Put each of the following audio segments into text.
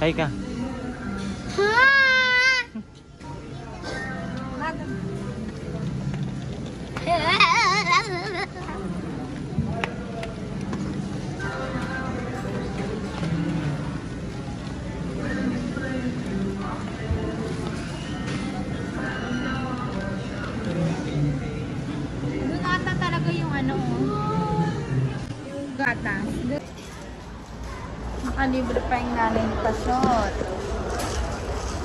Hi ka. Doon ata talaga yung ano, yung gatas. Nakalibre pa yung nanay ni Pasot.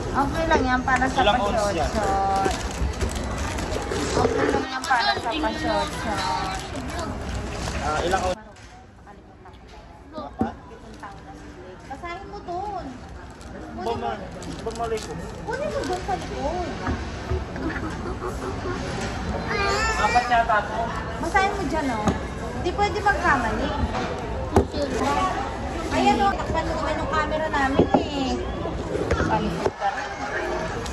Okay lang yan para sa Pasot-shot. Okay lang yan para sa Pasot-shot. Ilang oras? Nakalimutan ko na yan. 7 taon na si Blake. Basahin mo doon. Bumalik ko. Kunin mo doon sa likod. Apat yata ako. Basahin mo dyan, oh. Hindi pwede magkamali. Ayan, oh. Takpan mo naman yung camera namin, eh. Palikot ka rin.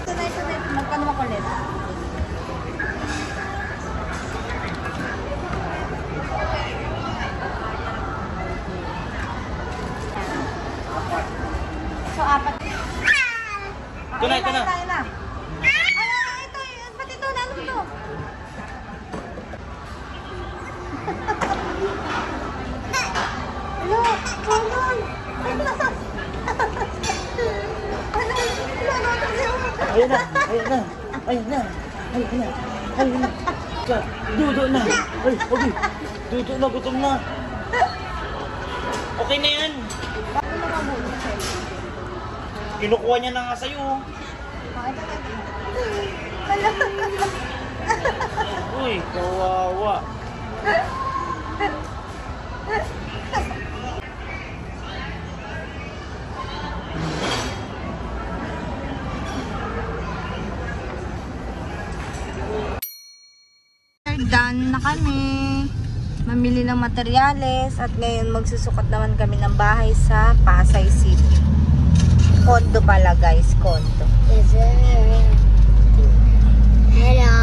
Ito na. Magkano makulit? So, apat. Ito na. Ito na. Ito. Ba't ito? Ano ito? Hello? Hold Ayun na. Dudo na. Ay, okay. Dudo na, gutom na. Okay na yan. Bakit na mabulit sa'yo? Kinukuha niya na nga sa'yo. Uy, kawawa. Done na kami. Mamili ng materyales at ngayon magsusukat naman kami ng bahay sa Pasay City. Kondo pala guys, kondo. Hello.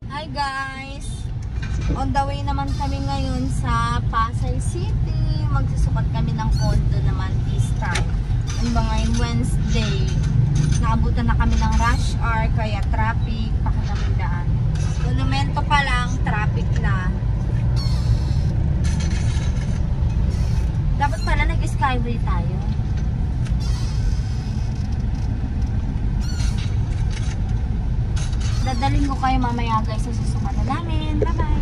Hi guys. On the way naman kami ngayon sa Pasay City. Magsusukat kami ng kondo naman this time. Ano ba ngayon? Wednesday. Naabutan na kami ng rush hour kaya traffic pa kami daan. Monumento pa lang, traffic na. Dapat pala nag-skyway tayo. Dadaling ko kayo mamaya guys sa susukat na namin. Bye-bye!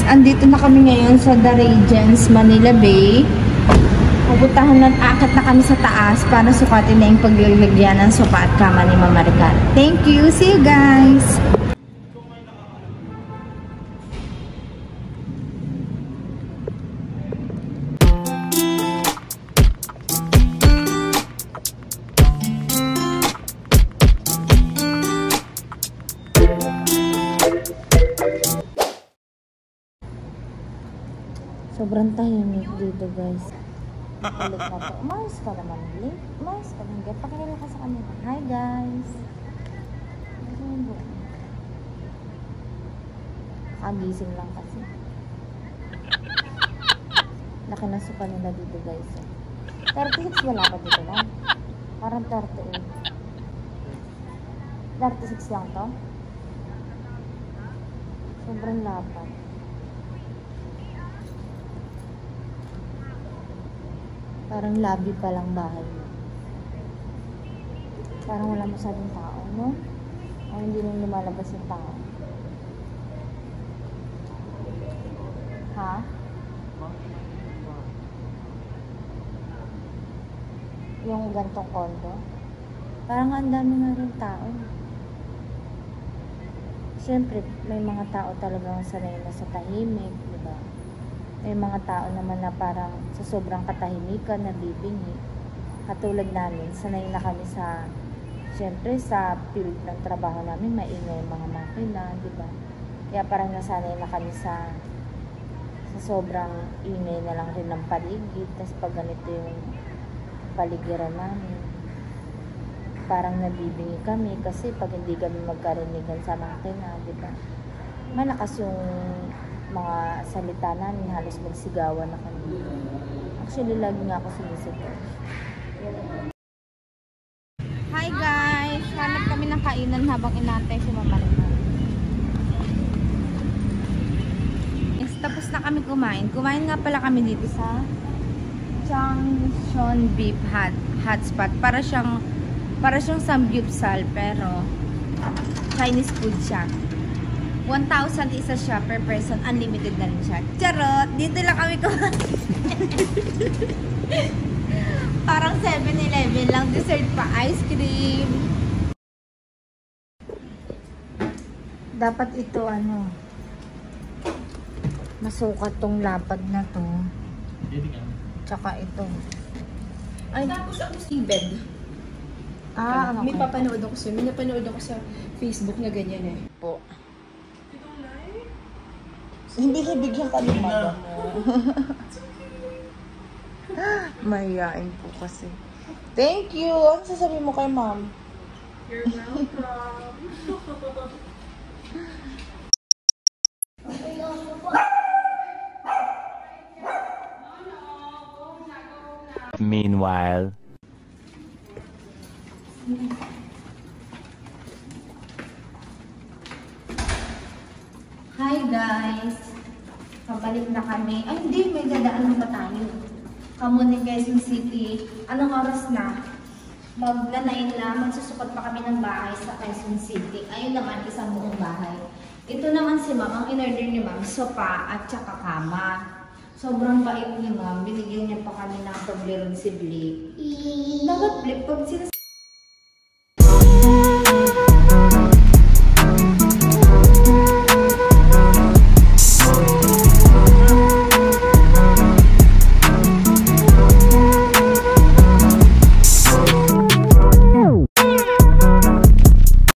Andito na kami ngayon sa The Regents, Manila Bay. Akit na kami sa taas para sukatin na yung paglalagyan ng sopa at kama ni Mama Ricar. Thank you! See you guys! Sobrang tahimik dito guys. Ulit na to. Umayos ka naman, Blake. Umayos ka naman. Pakilala ka sa kanila. Hi guys. Kagising lang kasi. Laki na suka nila dito guys. 36 wala pa dito lang. Parang 38. 36 lang to. Sobrang lapad. Parang lobby pa lang bahay. Parang wala masyadong tao, no? Ay, hindi nang lumalabas yung tao. Ha? Yung gantong kondo? Parang ang dami nga rin tao. Siyempre, may mga tao talagang sanay na sa tahimik, di ba? May mga tao naman na parang sa sobrang katahimikan nabibingi. Katulad namin, sanay na kami sa, siyempre sa field ng trabaho namin, maingay yung mga makina, di ba? Kaya parang nasanay na kami sa sobrang ingay na lang rin ng paligid. Tapos pag ganito yung paligiran namin, parang nabibingi kami kasi pag hindi kami magkarinigan sa makina, di ba? Malakas yung mga salita namin, halos magsigawan na kami. Actually, lagi nga ako sumisigaw. Hi guys! Hanap kami ng kainan habang inaantay si Mama Rina. Yes, tapos na kami kumain. Kumain nga pala kami dito sa Changshan Beef Hotspot. Para siyang samgyupsal pero Chinese food siya. 1,000 isa siya per person. Unlimited na rin siya. Charot! Dito lang kami kumain. Parang 7-Eleven lang. Dessert pa. Ice cream. Dapat ito masukat tong lapad na to. Tsaka ito. Ay, tapos ako si bed. Okay. May papanood ako sa, may napanood ako sa Facebook na ganyan eh. Po. Hindi bigyan ka ng madam mo. Mahihain po kasi. Thank you! Ano sasabihin mo kay ma'am? You're welcome. Meanwhile. Hi guys! Pabalik na kami. Ay hindi, may dadaan pa tayo. Kamuning Quezon City. Anong oras na? Mag-9 na, magsusukat pa kami ng bahay sa Quezon City. Ayun naman, isang buong bahay. Ito naman si ma'am, ang in-order ni ma'am, sopa at saka kama. Sobrang bait ni ma'am, binigyan niya pa kami ng Toblerone si Blake. Dapat Blake, pag